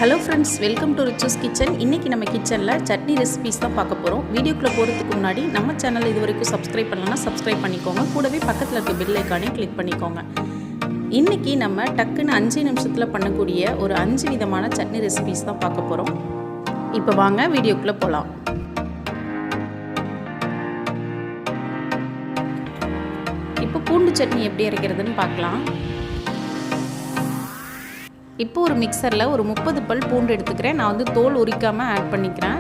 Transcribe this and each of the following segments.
Hello friends, welcome to Riches Kitchen. இன்றைக்கி நம்ம கிச்சனில் சட்னி ரெசிபிஸ் தான் பார்க்க போகிறோம். வீடியோக்குள்ளே போகிறதுக்கு முன்னாடி நம்ம சேனல் இது வரைக்கும் சப்ஸ்கிரைப் பண்ணலன்னா சப்ஸ்கிரைப் பண்ணிக்கோங்க. கூடவே பக்கத்தில் இருக்க பெல் ஐக்கானையும் கிளிக் பண்ணிக்கோங்க. இன்றைக்கி நம்ம டக்குன்னு 5 நிமிஷத்தில் பண்ணக்கூடிய ஒரு 5 விதமான சட்னி ரெசிபிஸ் தான் பார்க்க போகிறோம். இப்போ வாங்க வீடியோக்குள்ளே போகலாம். இப்போ பூண்டு சட்னி எப்படி அரைக்கிறதுன்னு பார்க்கலாம். இப்போ ஒரு மிக்சரில் ஒரு 30 பல் பூண்டு எடுத்துக்கிறேன். நான் தோல் உரிக்காமல் ஆட் பண்ணிக்கிறேன்.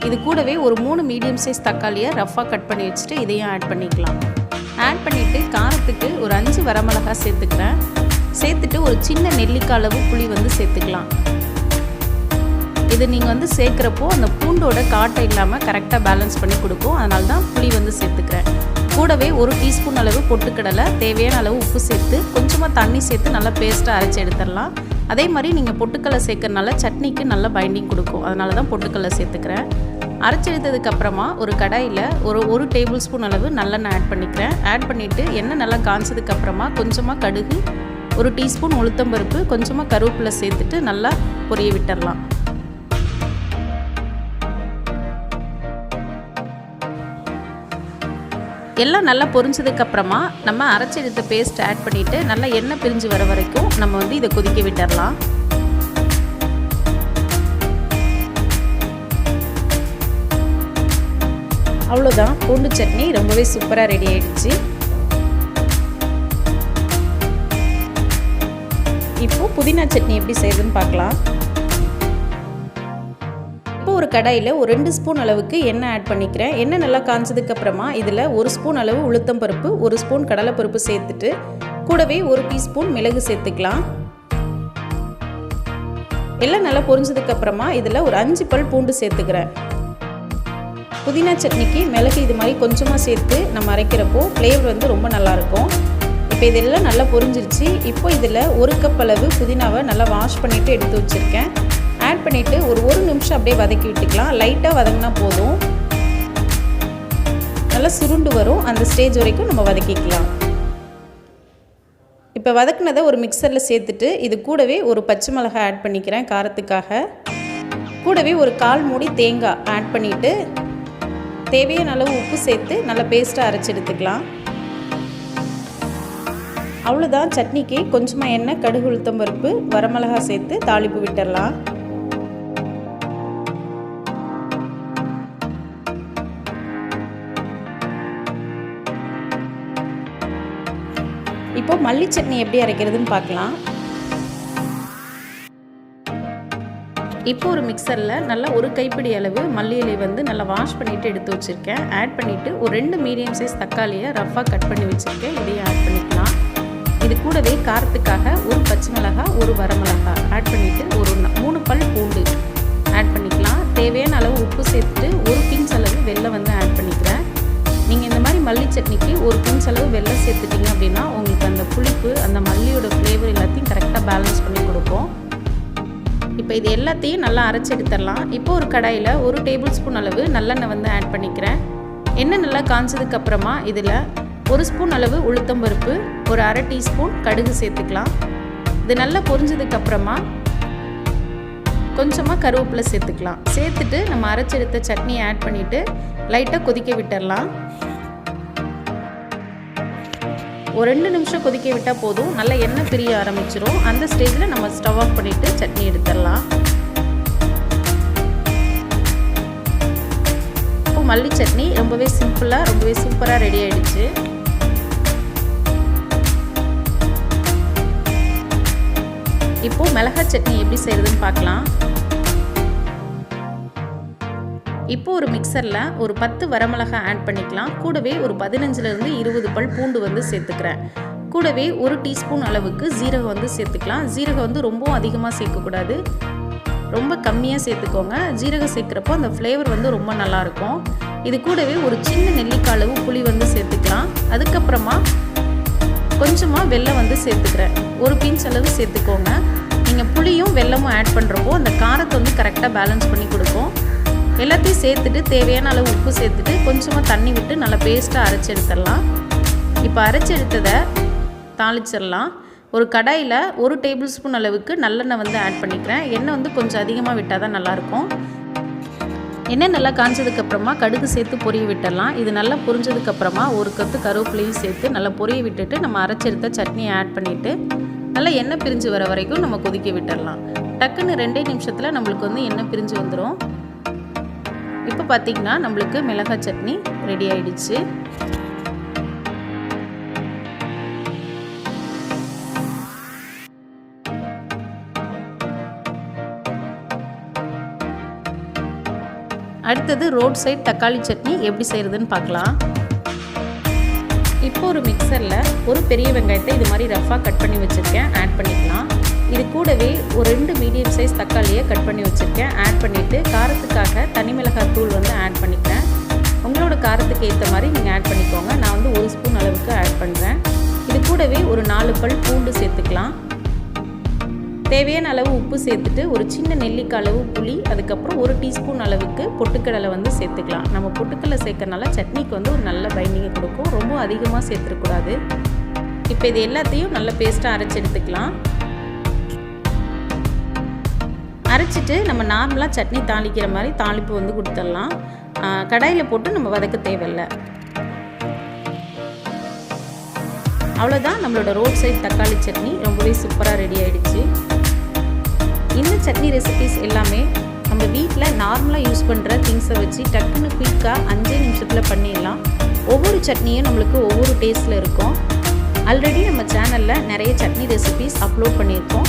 இது கூடவே ஒரு 3 மீடியம் சைஸ் தக்காளியை ரஃபாக கட் பண்ணி வச்சுட்டு இதையும் ஆட் பண்ணிக்கலாம். ஆட் பண்ணிவிட்டு காரத்துக்கு ஒரு 5 வரமிளகாய் சேர்த்துக்கிறேன். சேர்த்துட்டு ஒரு சின்ன நெல்லிக்காய் அளவு புளி சேர்த்துக்கலாம். இது நீங்கள் சேர்க்குறப்போ அந்த பூண்டோட காட்டை இல்லாமல் கரெக்டாக பேலன்ஸ் பண்ணி கொடுக்கும். அதனால தான் புளி சேர்த்துக்கிறேன். கூடவே 1 டீஸ்பூன் அளவு பொட்டுக்கடலை, தேவையான அளவு உப்பு சேர்த்து கொஞ்சமாக தண்ணி சேர்த்து நல்லா பேஸ்ட்டாக அரைச்சி எடுத்துடலாம். அதே மாதிரி நீங்கள் பொட்டுக்கடலை சேர்க்கறனால சட்னிக்கு நல்ல பைண்டிங் கொடுக்கும். அதனால தான் பொட்டுக்கடலை சேர்த்துக்கிறேன். அரைச்சி எடுத்ததுக்கப்புறமா ஒரு கடாயில் ஒரு டேபிள் ஸ்பூன் அளவு நல்லெண்ணெய் ஆட் பண்ணிக்கிறேன். ஆட் பண்ணிவிட்டு எண்ணெய் நல்லா காய்ச்சதுக்கப்புறமா கொஞ்சமாக கடுகு, 1 டீஸ்பூன் உளுத்தம்பருப்பு, கொஞ்சமாக கருவேப்பிலை சேர்த்துட்டு நல்லா பொரிய விட்டுடலாம். எல்லாம் நல்லா பொரிஞ்சதுக்கப்புறமா நம்ம அரைச்சி எடுத்த பேஸ்ட் ஆட் பண்ணிவிட்டு நல்லா எண்ணெய் பிரிஞ்சு வர வரைக்கும் நம்ம இதை கொதிக்க விட்டுடலாம். அவ்வளோதான், பூண்டு சட்னி ரொம்பவே சூப்பராக ரெடி ஆயிடுச்சு. இப்போ புதினா சட்னி எப்படி செய்யுதுன்னு பார்க்கலாம். ஒரு கடாயில் ஒரு 2 ஸ்பூன் அளவுக்கு எண்ணெய் ஆட் பண்ணிக்கிறேன். எண்ணெய் நல்லா காய்ச்சதுக்கப்புறமா இதில் 1 ஸ்பூன் அளவு உளுத்தம்பருப்பு, 1 ஸ்பூன் கடலைப்பருப்பு சேர்த்துட்டு கூடவே 1 டீஸ்பூன் மிளகு சேர்த்துக்கலாம். எல்லாம் நல்லா பொரிஞ்சதுக்கப்புறமா இதில் ஒரு 5 பல் பூண்டு சேர்த்துக்கிறேன். புதினா சட்னிக்கு மிளகு இது மாதிரி கொஞ்சமாக சேர்த்து நம்ம அரைக்கிறப்போ ஃப்ளேவர் ரொம்ப நல்லாயிருக்கும். இப்போ இதெல்லாம் நல்லா பொரிஞ்சிருச்சு. இப்போ இதில் 1 கப் அளவு புதினாவை நல்லா வாஷ் பண்ணிவிட்டு எடுத்து வச்சுருக்கேன். ஆட் பண்ணிவிட்டு ஒரு நிமிஷம் அப்படியே வதக்கி விட்டுக்கலாம். லைட்டாக வதங்கினா போதும். நல்லா சுருண்டு வரும். அந்த ஸ்டேஜ் வரைக்கும் நம்ம வதக்கிக்கலாம். இப்போ வதக்குனதை ஒரு மிக்சரில் சேர்த்துட்டு இது கூடவே ஒரு பச்சை மிளகாய் ஆட் பண்ணிக்கிறேன் காரத்துக்காக. கூடவே ஒரு 1/4 மூடி தேங்காய் ஆட் பண்ணிவிட்டு தேவையான அளவு உப்பு சேர்த்து நல்லா பேஸ்ட்டாக அரைச்சி எடுத்துக்கலாம். அவ்வளோதான், சட்னிக்கு கொஞ்சமாக எண்ணெய், கடுகு, உளுத்தம்பருப்பு, வரமிளகாய் சேர்த்து தாளிப்பு விட்டுடலாம். இப்போ மல்லி சட்னி எப்படி அரைக்கிறதுன்னு பார்க்கலாம். இப்போ ஒரு மிக்சரில் நல்லா ஒரு கைப்பிடி அளவு மல்லி இலை நல்லா வாஷ் பண்ணிவிட்டு எடுத்து வச்சுருக்கேன். ஆட் பண்ணிவிட்டு ஒரு 2 மீடியம் சைஸ் தக்காளியை ரஃபாக கட் பண்ணி வச்சுருக்கேன். இதையும் ஆட் பண்ணிக்கலாம். இது கூடவே காரத்துக்காக ஒரு பச்சை மிளகாய், ஒரு வரமிளகாய் ஆட் பண்ணிவிட்டு ஒரு 3 பல் பூண்டு ஆட் பண்ணிக்கலாம். தேவையான அளவு உப்பு சேர்த்துட்டு 1 பிஞ்ச் அளவு வெல்லம் ஆட் பண்ணிக்கிறேன். நீங்கள் இந்த மாதிரி மல்லி சட்னிக்கு 1 பிஞ்ச் அளவு வெல்லம் சேர்த்துட்டிங்க அப்படின்னா உங்களுக்கு அந்த புளிப்பு, அந்த மல்லியோட ஃப்ளேவர் எல்லாத்தையும் கரெக்டாக பேலன்ஸ் பண்ணி கொடுக்கும். இப்போ இது எல்லாத்தையும் நல்லா அரைச்சி எடுத்துடலாம். இப்போ ஒரு கடாயில் 1 டேபிள் ஸ்பூன் அளவு நல்லெண்ணெய் ஆட் பண்ணிக்கிறேன். எண்ணெய் நல்லா காய்ச்சதுக்கப்புறமா இதில் 1 ஸ்பூன் அளவு உளுத்தம்பருப்பு, ஒரு 1/2 டீஸ்பூன் கடுகு சேர்த்துக்கலாம். இது நல்லா பொரிஞ்சதுக்கப்புறமா கொஞ்சமாக கருவேப்பிலை சேர்த்துக்கலாம். சேர்த்துட்டு நம்ம அரைச்செடுத்த சட்னியை ஆட் பண்ணிவிட்டு லைட்டாக கொதிக்க விட்டுடலாம். ஒரு 2 நிமிஷம் கொதிக்க விட்டால் போதும். நல்லா எண்ணெய் பிரிய ஆரம்பிச்சிடும். அந்த ஸ்டேஜில் நம்ம ஸ்டவ் ஆஃப் பண்ணிவிட்டு சட்னி எடுத்துடலாம். இப்போ மல்லி சட்னி ரொம்பவே சிம்பிளாக ரொம்பவே சூப்பராக ரெடி ஆகிடுச்சு. இப்போது மிளகாய் சட்னி எப்படி செய்கிறதுன்னு பார்க்கலாம். இப்போ ஒரு மிக்சரில் ஒரு 10 வரமிளகாய் ஆட் பண்ணிக்கலாம். கூடவே ஒரு 15லேருந்து 20 பல் பூண்டு சேர்த்துக்கிறேன். கூடவே 1 டீஸ்பூன் அளவுக்கு ஜீரகம் சேர்த்துக்கலாம். ஜீரகம் ரொம்பவும் அதிகமாக சேர்க்கக்கூடாது, ரொம்ப கம்மியாக சேர்த்துக்கோங்க. ஜீரகம் சேர்க்குறப்போ அந்த ஃப்ளேவர் ரொம்ப நல்லாயிருக்கும். இது கூடவே ஒரு சின்ன நெல்லிக்காய் அளவு புளி சேர்த்துக்கலாம். அதுக்கப்புறமா கொஞ்சமாக வெல்லம் சேர்த்துக்கிறேன். 1 பிஞ்ச் அளவு சேர்த்துக்கோங்க. நீங்கள் புளியும் வெல்லமும் ஆட் பண்ணுறப்போ அந்த காரத்தை கரெக்டாக பேலன்ஸ் பண்ணி கொடுக்கும். எல்லாத்தையும் சேர்த்துட்டு தேவையான அளவு உப்பு சேர்த்துட்டு கொஞ்சமாக தண்ணி விட்டு நல்லா பேஸ்ட்டாக அரைச்சி எடுத்துடலாம். இப்போ அரைச்சி எடுத்ததை தாளிச்சிடலாம். ஒரு கடாயில் 1 டேபிள் ஸ்பூன் அளவுக்கு நல்லெண்ணெய் வந்து ஆட் பண்ணிக்கிறேன். எண்ணெய் வந்து கொஞ்சம் அதிகமாக விட்டால் தான் நல்லாயிருக்கும். எண்ணெய் நல்லா காஞ்சதுக்கப்புறமா கடுகு சேர்த்து பொரிய விட்டுடலாம். இது நல்லா பொரிஞ்சதுக்கப்புறமா ஒரு கொத்து கருவேப்பிலையும் சேர்த்து நல்லா பொரிய விட்டுட்டு நம்ம அரைச்செடுத்த சட்னியை ஆட் பண்ணிவிட்டு நல்லா எண்ணெய் பிரிஞ்சு வர வரைக்கும் நம்ம கொதிக்க விட்டுடலாம். டக்குன்னு 2 நிமிஷத்தில் நம்மளுக்கு வந்து எண்ணெய் பிரிஞ்சு வந்துடும். இப்போ பார்த்திங்கன்னா நம்மளுக்கு மிளகாய் சட்னி ரெடி ஆகிடுச்சு. அடுத்தது ரோட் சைட் தக்காளி சட்னி எப்படி செய்கிறதுன்னு பார்க்கலாம். இப்போ ஒரு மிக்சரில் ஒரு பெரிய வெங்காயத்தை இது மாதிரி ரஃபாக கட் பண்ணி வச்சுருக்கேன், ஆட் பண்ணிக்கலாம். இது கூடவே ஒரு 2 மீடியம் சைஸ் தக்காளியை கட் பண்ணி வச்சுருக்கேன், ஆட் பண்ணிவிட்டு காரத்துக்காக தனி மிளகாய் தூள் வந்து ஆட் பண்ணிக்கிறேன். உங்களோட காரத்துக்கு ஏற்ற மாதிரி நீங்கள் ஆட் பண்ணிக்கோங்க. நான் வந்து 1 ஸ்பூன் அளவுக்கு ஆட் பண்ணுறேன். இது கூடவே ஒரு 4 பல் பூண்டு சேர்த்துக்கலாம். தேவையான அளவு உப்பு சேர்த்துட்டு ஒரு சின்ன நெல்லிக்காய் அளவு புளி, அதுக்கப்புறம் 1 டீஸ்பூன் அளவுக்கு பொட்டுக்கடலை வந்து சேர்த்துக்கலாம். நம்ம பொட்டுக்கடலை சேர்க்கறனால சட்னிக்கு வந்து ஒரு நல்ல பைண்டிங்கை கொடுக்கும். ரொம்ப அதிகமாக சேர்த்துடக்கூடாது. இப்போ இது எல்லாத்தையும் நல்ல பேஸ்ட்டாக அரைச்சி எடுத்துக்கலாம். அரைச்சிட்டு நம்ம நார்மலாக சட்னி தாளிக்கிற மாதிரி தாளிப்பு வந்து கொடுத்துடலாம். கடாயில் போட்டு நம்ம வதக்க தேவையில்லை. அவ்வளோதான், நம்மளோட ரோட் சைட் தக்காளி சட்னி ரொம்பவே சூப்பராக ரெடி ஆகிடுச்சு. இந்த சட்னி ரெசிபிஸ் எல்லாமே நம்ம வீட்டில் நார்மலாக யூஸ் பண்ணுற திங்ஸை வச்சு டக்குன்னு குயிக்காக 5 நிமிஷத்தில் பண்ணிடலாம். ஒவ்வொரு சட்னியும் நம்மளுக்கு ஒவ்வொரு டேஸ்ட்டில் இருக்கும். ஆல்ரெடி நம்ம சேனலில் நிறைய சட்னி ரெசிபிஸ் அப்லோட் பண்ணியிருக்கோம்.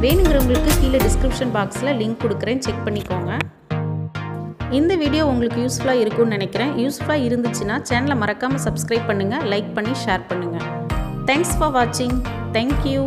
வேணுங்கிறவங்களுக்கு கீழே டிஸ்கிரிப்ஷன் பாக்ஸில் லிங்க் கொடுக்குறேன், செக் பண்ணிக்கோங்க. இந்த வீடியோ உங்களுக்கு யூஸ்ஃபுல்லாக இருக்கும்னு நினைக்கிறேன். யூஸ்ஃபுல்லாக இருந்துச்சுன்னா சேனலை மறக்காமல் சப்ஸ்கிரைப் பண்ணுங்கள், லைக் பண்ணி ஷேர் பண்ணுங்கள். Thanks for watching. Thank you.